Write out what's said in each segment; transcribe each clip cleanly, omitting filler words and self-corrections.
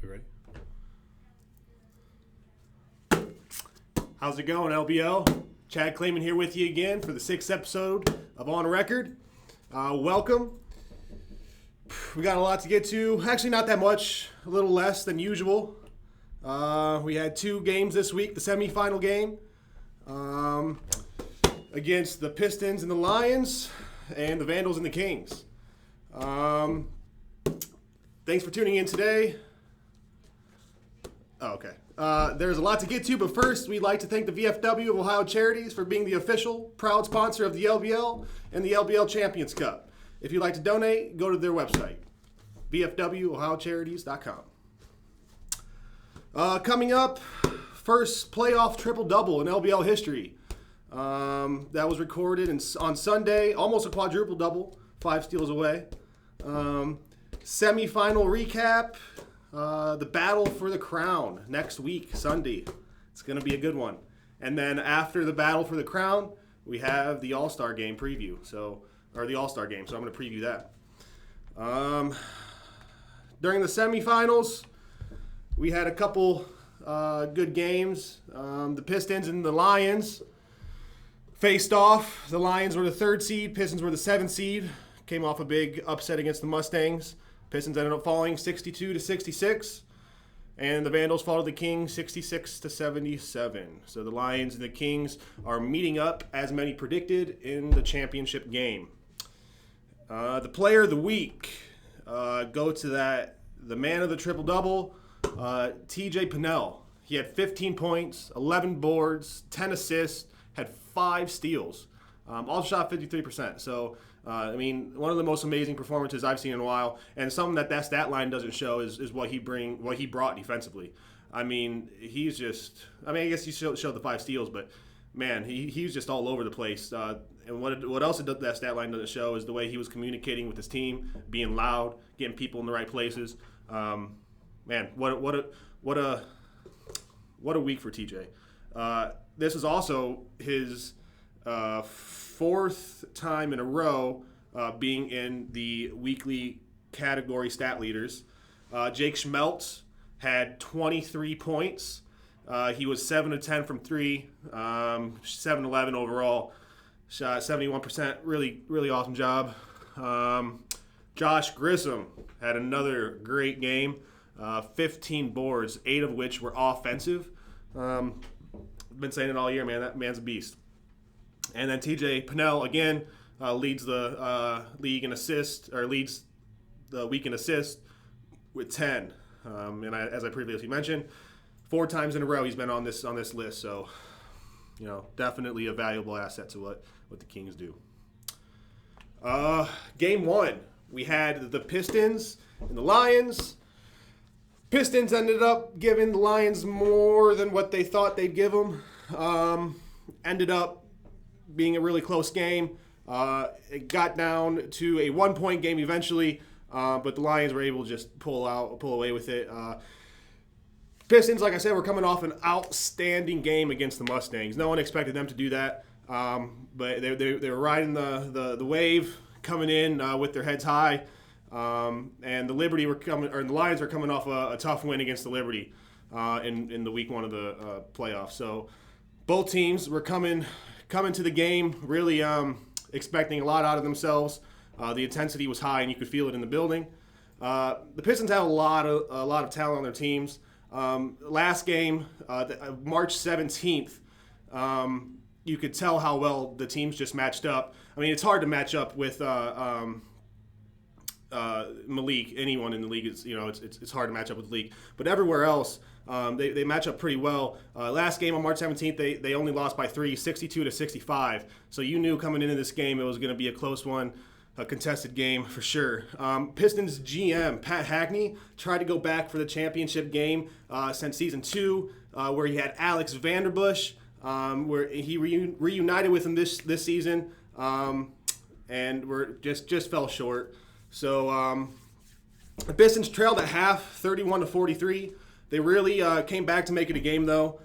We ready? How's it going, LBL? Chad Kleman here with you again for the 6th episode of On Record. Welcome. We got a lot to get to. Actually, not that much. A little less than usual. We had 2 games this week. The semifinal game against the Pistons and the Lions, and the Vandals and the Kings. Thanks for tuning in today. Oh, okay. There's a lot to get to, but first, we'd like to thank the VFW of Ohio Charities for being the official, proud sponsor of the LBL and the LBL Champions Cup. If you'd like to donate, go to their website, vfwohiocharities.com. Coming up, first playoff triple-double in LBL history. That was recorded on Sunday, almost a quadruple-double, 5 steals away. Semi-final recap. The battle for the crown next week, Sunday. It's going to be a good one. And then after the battle for the crown, we have the All-Star game preview. Or the All-Star game, so I'm going to preview that. During the semifinals, we had a couple good games. The Pistons and the Lions faced off. The Lions were the 3rd seed. Pistons were the 7th seed. Came off a big upset against the Mustangs. Pistons ended up falling 62-66, and the Vandals followed the Kings 66-77. So the Lions and the Kings are meeting up as many predicted in the championship game. The player of the week go to the man of the triple-double, TJ Pennell. He had 15 points, 11 boards, 10 assists, had 5 steals. All shot 53%. So, one of the most amazing performances I've seen in a while, and something that stat line doesn't show is what he brought defensively. He's just. I guess you showed the 5 steals, but man, he's just all over the place. And what else that stat line doesn't show is the way he was communicating with his team, being loud, getting people in the right places. Man, what a week for TJ. This is also his 4th time in a row being in the weekly category stat leaders. Jake Schmeltz had 23 points. He was 7 of 10 from 3, 7-11 overall. Shot 71%. Really, really awesome job. Josh Grissom had another great game. 15 boards, 8 of which were offensive. Been saying it all year, man. That man's a beast. And then TJ Pennell again leads the league in assists, or leads the week in assists with 10. As I previously mentioned, 4 times in a row he's been on this list. So, definitely a valuable asset to what the Kings do. Game 1, we had the Pistons and the Lions. Pistons ended up giving the Lions more than what they thought they'd give them. Ended up being a really close game. It got down to a 1-point game eventually, but the Lions were able to just pull away with it. Pistons, like I said, were coming off an outstanding game against the Mustangs. No one expected them to do that, but they were riding the wave, coming in with their heads high. And the Lions were coming off a tough win against the Liberty in the week 1 of the playoffs. So both teams were coming to the game really expecting a lot out of themselves. The intensity was high, and you could feel it in the building. The Pistons have a lot of talent on their teams. Last game, March 17th, you could tell how well the teams just matched up. It's hard to match up with Malik. Anyone in the league is, it's hard to match up with the league. But everywhere else, they match up pretty well. Last game on March 17th, they only lost by 3, 62-65. So you knew coming into this game it was going to be a close one, a contested game for sure. Pistons GM Pat Hackney tried to go back for the championship game since season 2, where he had Alex Vanderbush, where he reunited with him this season, and just fell short. So the Pistons trailed at half, 31-43. They really came back to make it a game, though.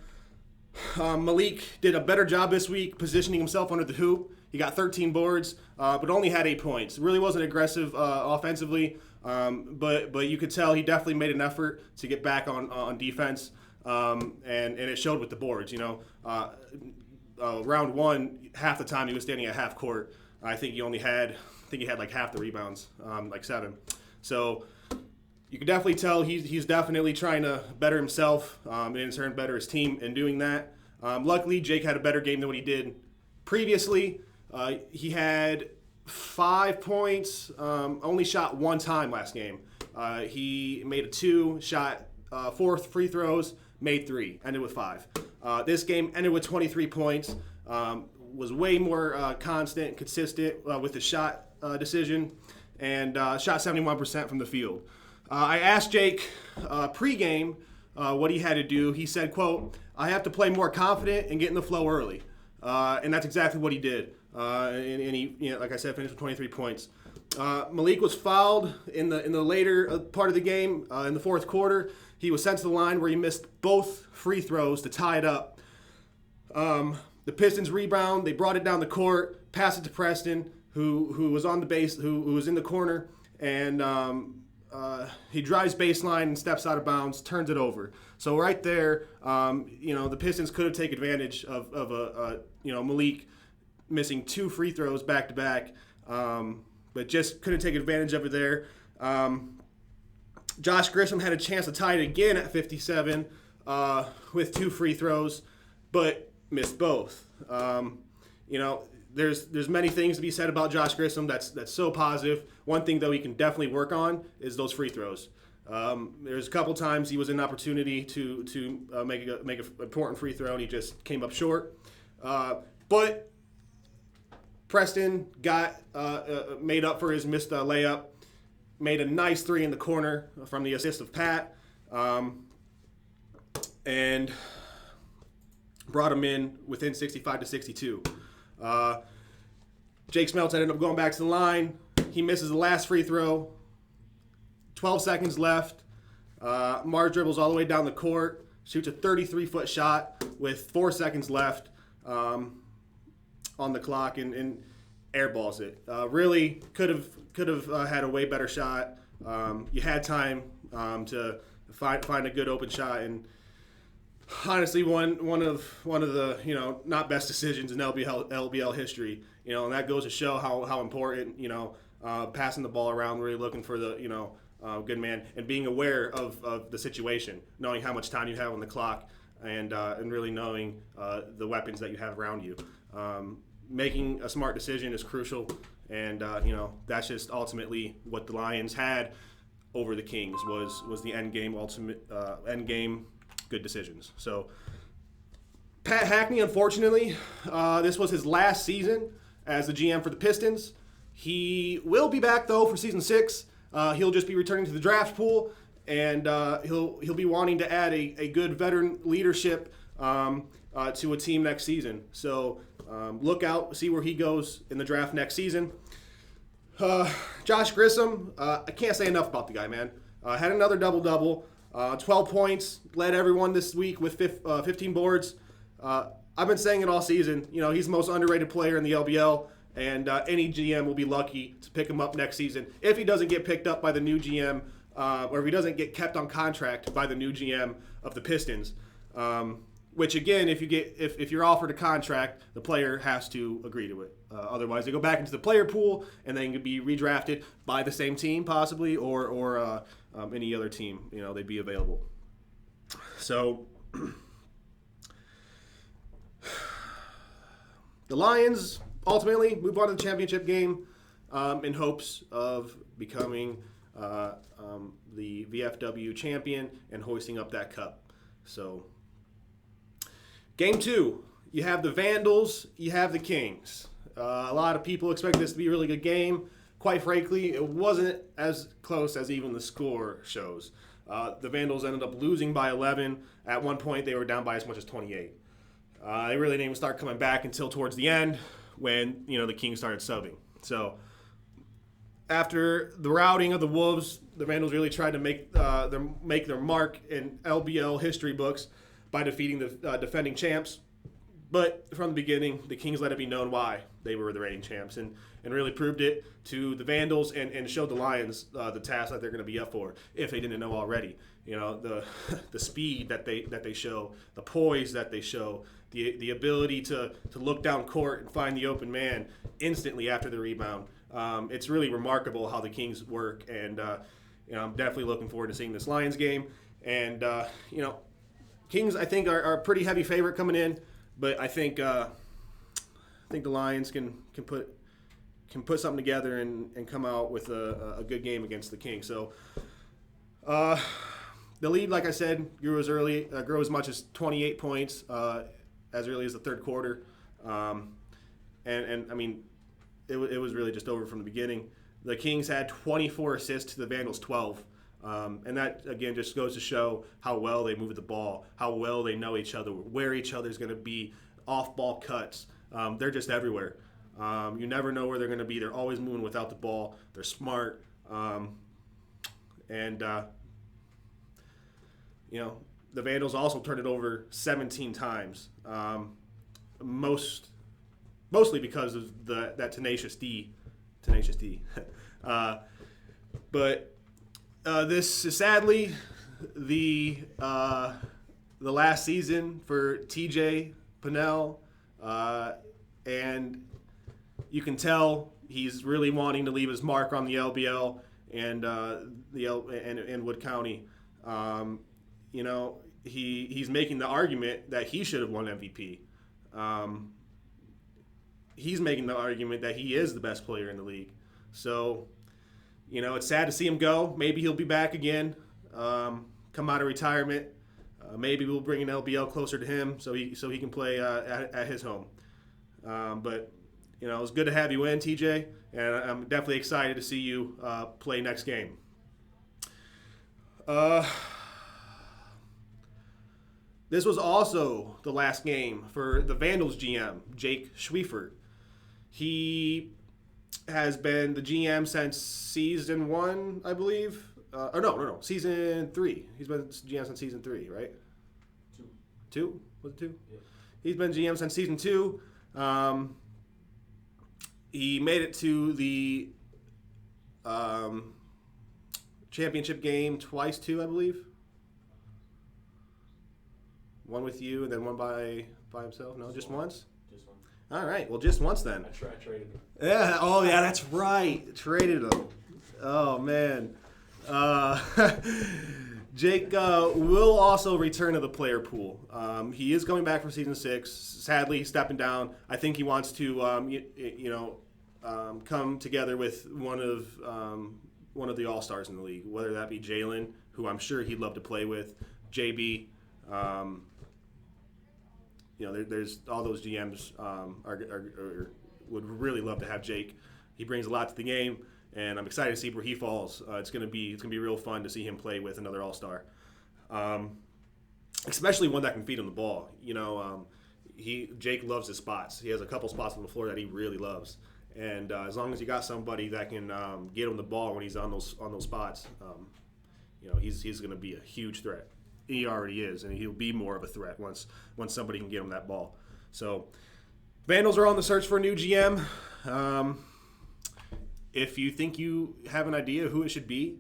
Malik did a better job this week positioning himself under the hoop. He got 13 boards, but only had 8 points. Really wasn't aggressive offensively. But you could tell he definitely made an effort to get back on defense, and it showed with the boards. Round one, half the time he was standing at half court. I think he had like half the rebounds, like 7. So you can definitely tell he's definitely trying to better himself, and in turn better his team in doing that. Luckily, Jake had a better game than what he did previously. He had 5 points, only shot 1 time last game. He made a 2, shot 4 free throws, made 3, ended with 5. This game ended with 23 points, was way more constant, consistent with the shot decision, and shot 71% from the field. I asked Jake pregame what he had to do. He said, quote, "I have to play more confident and get in the flow early." And that's exactly what he did. And he, like I said, finished with 23 points. Malik was fouled in the later part of the game, in the fourth quarter. He was sent to the line where he missed both free throws to tie it up. The Pistons rebound. They brought it down the court, passed it to Preston, who was on the base, who was in the corner, and he drives baseline and steps out of bounds, turns it over. So right there, the Pistons could have taken advantage of Malik missing 2 free throws back to back, but just couldn't take advantage of it there. Josh Grissom had a chance to tie it again at 57 with 2 free throws, but missed both. There's many things to be said about Josh Grissom that's so positive. One thing, though, he can definitely work on is those free throws. There's a couple times he was in an opportunity to make an important free throw, and he just came up short. But Preston got made up for his missed layup, made a nice 3 in the corner from the assist of Pat, and brought him in within 65-62. Jake Smeltz ended up going back to the line. He misses the last free throw. 12 seconds left. Mar dribbles all the way down the court, shoots a 33-foot shot with 4 seconds left on the clock, and airballs it. Really could have had a way better shot. You had time to find a good open shot, and honestly, one of the not best decisions in LBL history. And that goes to show how important passing the ball around, really looking for the good man, and being aware of the situation, knowing how much time you have on the clock, and really knowing the weapons that you have around you. Making a smart decision is crucial, and that's just ultimately what the Lions had over the Kings was the end game good decisions. So Pat Hackney, unfortunately, this was his last season as the GM for the Pistons. He will be back though for season 6. He'll just be returning to the draft pool, and he'll be wanting to add a good veteran leadership to a team next season. So look out, see where he goes in the draft next season. Josh Grissom, I can't say enough about the guy, man. Had another double-double, 12 points, led everyone this week with 15 boards. I've been saying it all season. He's the most underrated player in the LBL, and any GM will be lucky to pick him up next season if he doesn't get picked up by the new GM, or if he doesn't get kept on contract by the new GM of the Pistons. Which again, if you're offered a contract, the player has to agree to it. Otherwise, they go back into the player pool, and then can be redrafted by the same team possibly, or any other team. They'd be available. So the Lions ultimately move on to the championship game in hopes of becoming the VFW champion and hoisting up that cup. So game 2, you have the Vandals, you have the Kings. A lot of people expect this to be a really good game. Quite frankly, it wasn't as close as even the score shows. The Vandals ended up losing by 11. At one point, they were down by as much as 28. They really didn't even start coming back until towards the end when the Kings started subbing. So after the routing of the Wolves, the Vandals really tried to make their mark in LBL history books by defeating the defending champs. But from the beginning, the Kings let it be known why. they were the reigning champs, and really proved it to the Vandals and showed the Lions the task that they're going to be up for if they didn't know already. You know, the speed that they show, the poise that they show, the ability to look down court and find the open man instantly after the rebound. It's really remarkable how the Kings work, and I'm definitely looking forward to seeing this Lions game. And Kings, I think, are a pretty heavy favorite coming in, but I think the Lions can put something together and come out with a good game against the Kings. So the lead, like I said, grew as much as 28 points as early as the third quarter, and I mean, it was really just over from the beginning. The Kings had 24 assists to the Vandals 12. And that, again, just goes to show how well they move the ball, how well they know each other, where each other's going to be, off-ball cuts. They're just everywhere. You never know where they're going to be. They're always moving without the ball. They're smart. The Vandals also turned it over 17 times, mostly because of that tenacious D. But this is sadly the last season for TJ Pennell, and you can tell he's really wanting to leave his mark on the LBL and Wood County. He's making the argument that he should have won MVP. He's making the argument that he is the best player in the league. So, it's sad to see him go. Maybe he'll be back again, come out of retirement. Maybe we'll bring an LBL closer to him so he can play at his home. But it was good to have you in, TJ, and I'm definitely excited to see you play next game. This was also the last game for the Vandals GM, Jake Schwiefert. He has been the GM since season 1, I believe. No, season 3. He's been GM since season 3, right? 2. Was it 2? Yeah. He's been GM since season 2. He made it to the championship game twice, too, I believe. One with you and then one by himself? No, just once? Just one. All right. Well, just once then. I traded him. Yeah. Oh, yeah, that's right. Traded him. Oh, man. Jake will also return to the player pool. He is going back for season 6. Sadly, stepping down. I think he wants to, come together with one of the all-stars in the league, whether that be Jalen, who I'm sure he'd love to play with, JB. There's all those GMs would really love to have Jake. He brings a lot to the game, and I'm excited to see where he falls. It's gonna be real fun to see him play with another all-star, especially one that can feed him the ball. Jake loves his spots. He has a couple spots on the floor that he really loves, and as long as you got somebody that can get him the ball when he's on those spots, he's gonna be a huge threat. He already is, and he'll be more of a threat once somebody can get him that ball. So, Vandals are on the search for a new GM. If you think you have an idea who it should be,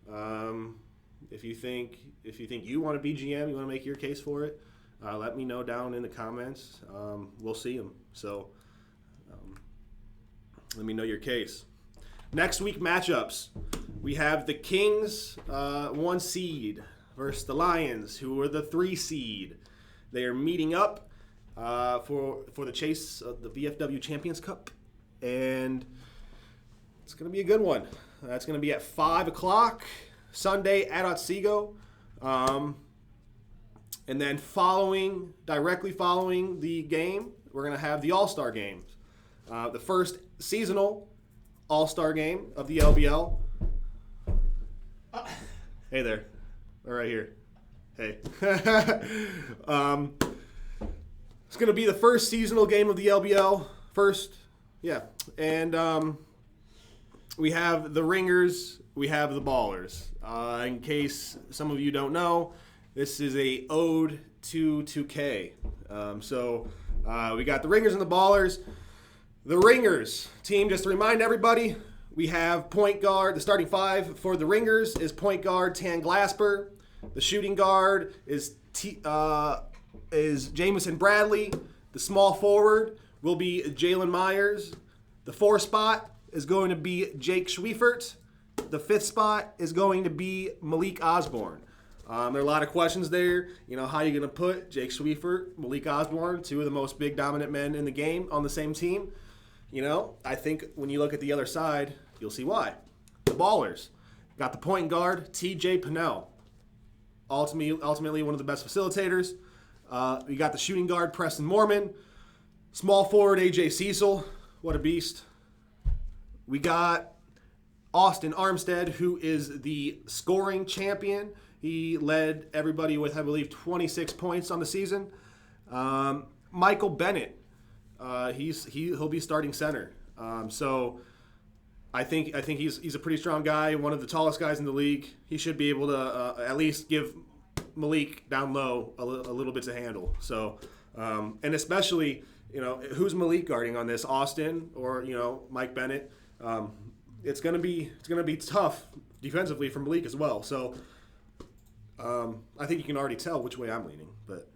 if you think you want to be GM, you want to make your case for it, let me know down in the comments. We'll see them. So, let me know your case. Next week matchups, we have the Kings 1 seed versus the Lions, who are the 3 seed. They are meeting up for the chase of the VFW Champions Cup, and it's going to be a good one. That's going to be at 5 o'clock Sunday at Otsego. And then directly following the game, we're going to have the All-Star games. The first seasonal All-Star game of the LBL. Hey there. Right here. Hey. It's going to be the first seasonal game of the LBL. And we have the Ringers, we have the Ballers. In case some of you don't know, this is a ode to 2K. We got the Ringers and the Ballers. The Ringers team, just to remind everybody, we have point guard. The starting five for the Ringers is point guard Tan Glasper. The shooting guard is Jamison Bradley. The small forward will be Jalen Myers. The 4 spot is going to be Jake Schwiefert. The 5th spot is going to be Malik Osborne. There are a lot of questions there. How are you going to put Jake Schwiefert, Malik Osborne, 2 of the most big dominant men in the game, on the same team? I think when you look at the other side, you'll see why. The Ballers got the point guard TJ Pennell, ultimately one of the best facilitators. We got the shooting guard Preston Mormon, small forward AJ Cecil, what a beast. We got Austin Armstead, who is the scoring champion. He led everybody with, I believe, 26 points on the season. Michael Bennett, he'll be starting center. So I think he's a pretty strong guy, one of the tallest guys in the league. He should be able to at least give Malik down low a little bit to handle. So and especially who's Malik guarding on this, Austin or Mike Bennett? It's gonna be tough defensively for Malik as well. So I think you can already tell which way I'm leaning. But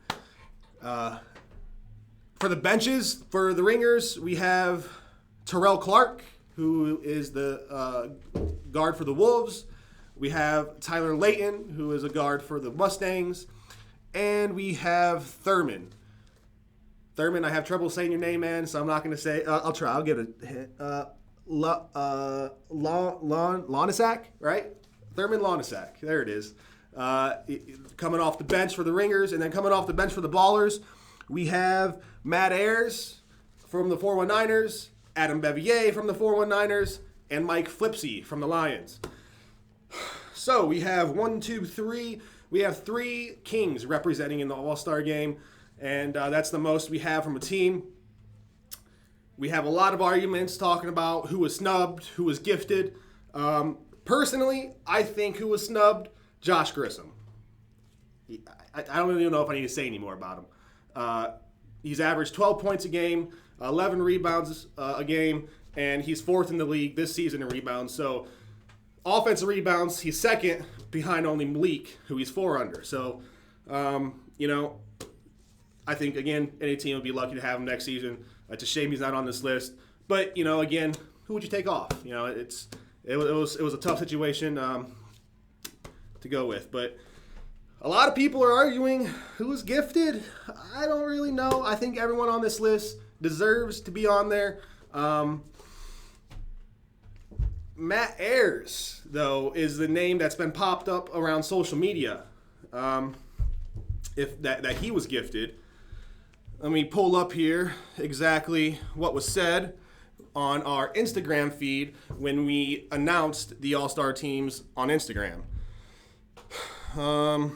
for the benches for the Ringers, we have Terrell Clark, who is the guard for the Wolves. We have Tyler Layton, who is a guard for the Mustangs. And we have Thurman. Thurman, I have trouble saying your name, man, so I'm not going to say. I'll try. I'll give it a hint. Lonisak, right? Thurman Lonisak. There it is. Coming off the bench for the Ringers, and then coming off the bench for the Ballers, we have Matt Ayers from the 419ers, Adam Bevier from the 419ers, and Mike Flipsy from the Lions. So we have 1, 2, 3. We have 3 Kings representing in the All-Star game, and that's the most we have from a team. We have a lot of arguments talking about who was snubbed, who was gifted. Personally, I think who was snubbed, Josh Grissom. I don't even know if I need to say any more about him. He's averaged 12 points a game, 11 rebounds a game, and he's 4th in the league this season in rebounds. So offensive rebounds, he's 2nd behind only Malik, who he's 4 under. So, I think, again, any team would be lucky to have him next season. It's a shame he's not on this list. But, again, who would you take off? It was a tough situation to go with. But a lot of people are arguing who's gifted. I don't really know. I think everyone on this list deserves to be on there. Matt Ayers, though, is the name that's been popped up around social media. If that he was gifted. Let me pull up here exactly what was said on our Instagram feed when we announced the All-Star teams on Instagram. Pull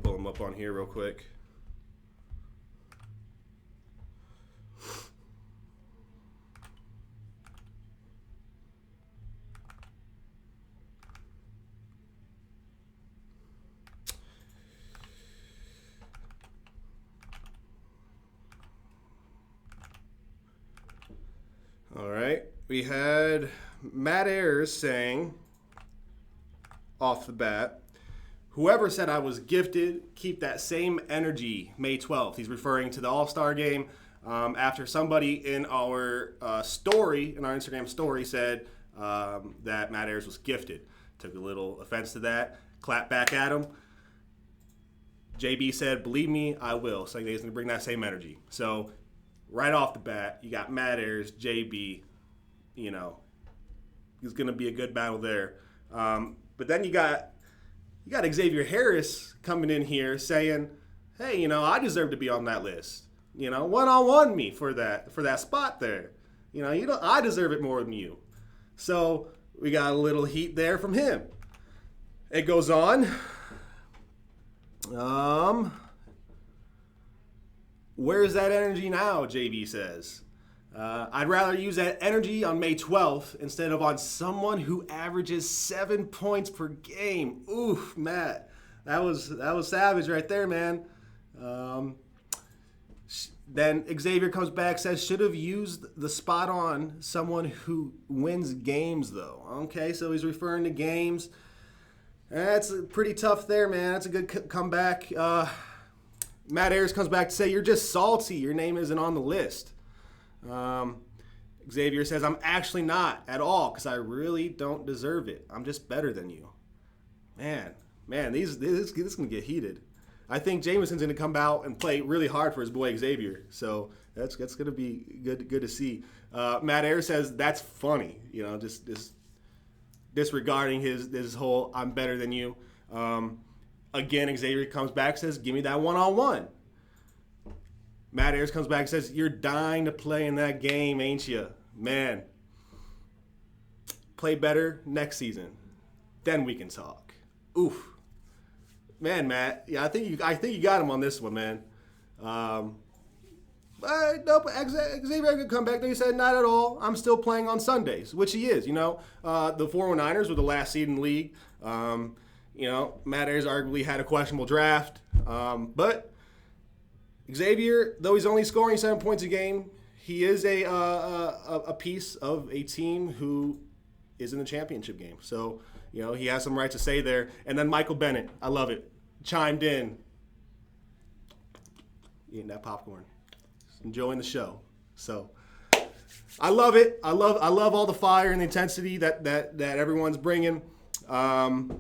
them up on here real quick. All right, we had Matt Ayers saying, off the bat, whoever said I was gifted, keep that same energy May 12th. He's referring to the All-Star game after somebody in our Instagram story said that Matt Ayers was gifted. Took a little offense to that, clapped back at him. JB said, believe me, I will. So he's going to bring that same energy. So right off the bat, you got Matt Ayers, JB, it's going to be a good battle there. But then you got Xavier Harris coming in here saying, hey, I deserve to be on that list. One-on-one me for that spot there. I deserve it more than you. So we got a little heat there from him. It goes on. Where's that energy now, JB says. I'd rather use that energy on May 12th instead of on someone who averages 7 points per game. Oof, Matt. That was savage right there, man. Then Xavier comes back, says, should have used the spot on someone who wins games, though. Okay, so he's referring to games. That's pretty tough there, man. That's a good comeback. Matt Ayers comes back to say, you're just salty. Your name isn't on the list. Xavier says, I'm actually not at all because I really don't deserve it. I'm just better than you. Man, this is going to get heated. I think Jameson's going to come out and play really hard for his boy Xavier. So that's going to be good to see. Matt Ayers says, that's funny. Just disregarding his whole I'm better than you. Again, Xavier comes back and says, give me that one-on-one. Matt Ayers comes back and says, you're dying to play in that game, ain't you? Man, play better next season. Then we can talk. Oof. Man, Matt, yeah, I think you got him on this one, man. But Xavier could come back there. He said, not at all. I'm still playing on Sundays, which he is. The 409ers were the last seed in the league. Matt Ayers arguably had a questionable draft. But Xavier, though he's only scoring 7 points a game, he is a piece of a team who is in the championship game. So, he has some right to say there. And then Michael Bennett, I love it, chimed in. Eating that popcorn. Just enjoying the show. So I love it. I love all the fire and the intensity that everyone's bringing. I'm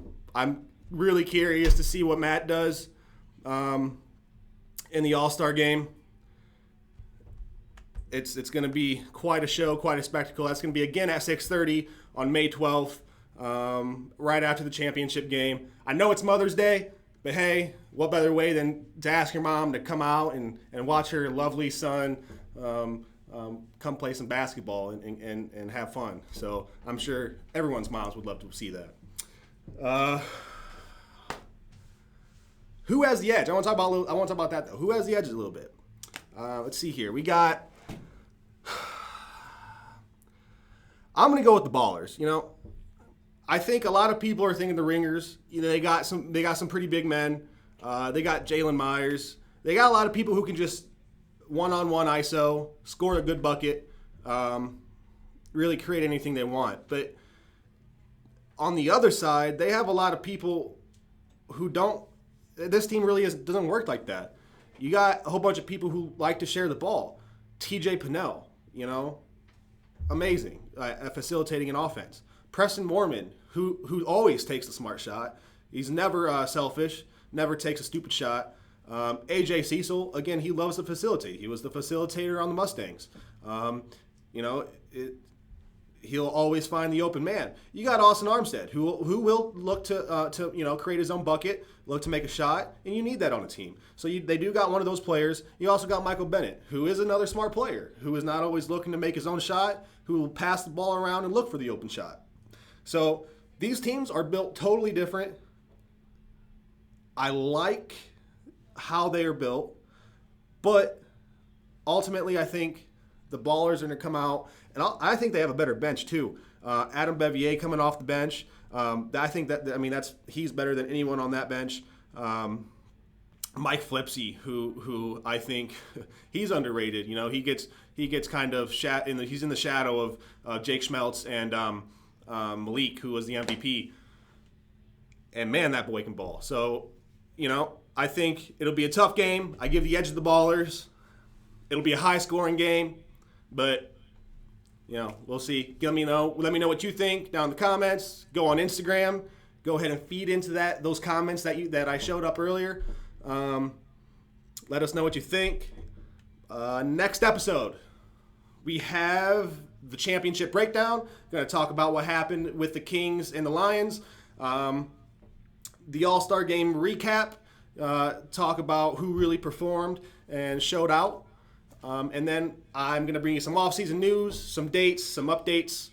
really curious to see what Matt does in the All-Star game. It's going to be quite a show, quite a spectacle. That's going to be again at 6:30 on May 12th, right after the championship game. I know it's Mother's Day, but hey, what better way than to ask your mom to come out and watch her lovely son come play some basketball and have fun. So I'm sure everyone's moms would love to see that. Who has the edge? I want to talk about that though. Who has the edge a little bit? Let's see here. We got. I'm gonna go with the Ballers. I think a lot of people are thinking the Ringers. They got some pretty big men. They got Jalen Myers. They got a lot of people who can just one-on-one ISO, score a good bucket, really create anything they want. But on the other side, they have a lot of people who don't. This team really doesn't work like that. You got a whole bunch of people who like to share the ball. TJ Pennell, amazing at facilitating an offense. Preston Mormon, who always takes the smart shot. He's never selfish, never takes a stupid shot. AJ Cecil, again, he loves to facilitate. He was the facilitator on the Mustangs. He'll always find the open man. You got Austin Armstead, who will look to create his own bucket, look to make a shot, and you need that on a team. So they do got one of those players. You also got Michael Bennett, who is another smart player, who is not always looking to make his own shot, who will pass the ball around and look for the open shot. So these teams are built totally different. I like how they are built, but ultimately I think the Ballers are going to come out, and I think they have a better bench too. Adam Bevier coming off the bench. I think he's better than anyone on that bench. Mike Flipsy, who I think he's underrated. He gets kind of he's in the shadow of Jake Schmeltz and Malik, who was the MVP. And man, that boy can ball. So, I think it'll be a tough game. I give the edge to the Ballers. It'll be a high-scoring game, but we'll see. Let me know what you think down in the comments. Go on Instagram. Go ahead and feed into those comments that I showed up earlier. Let us know what you think. Next episode, we have the championship breakdown. Going to talk about what happened with the Kings and the Lions. The All-Star Game recap. Talk about who really performed and showed out. And then I'm going to bring you some off-season news, some dates, some updates,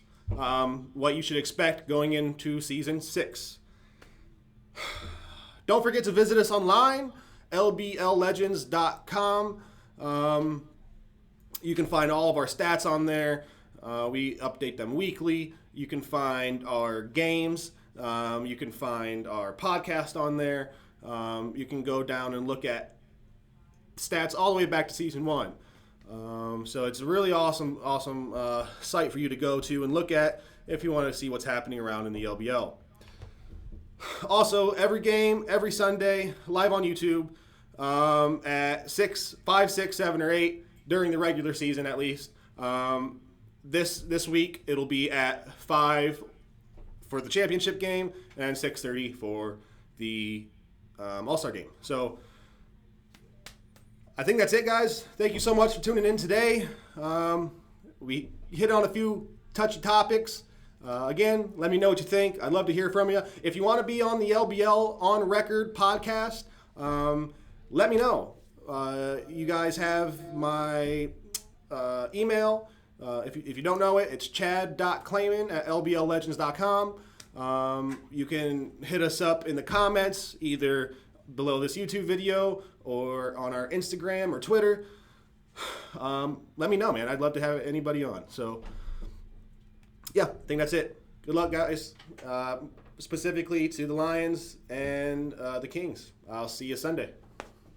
what you should expect going into Season 6. Don't forget to visit us online, lbllegends.com. You can find all of our stats on there. We update them weekly. You can find our games. You can find our podcast on there. You can go down and look at stats all the way back to season 1. So it's a really awesome site for you to go to and look at if you want to see what's happening around in the LBL. Also, every game, every Sunday, live on YouTube at 5, 6, 7, or 8 during the regular season at least. This week it'll be at 5 for the championship game and 6:30 for the All-Star game. So I think that's it, guys. Thank you so much for tuning in today. We hit on a few touchy topics. Again, let me know what you think. I'd love to hear from you. If you want to be on the LBL On Record podcast, let me know. You guys have my email. If you don't know it, it's chad.kleman@lbllegends.com. You can hit us up in the comments, either below this YouTube video or on our Instagram or Twitter. Let me know, man. I'd love to have anybody on. So, yeah, I think that's it. Good luck, guys. Specifically to the Lions and the Kings. I'll see you Sunday.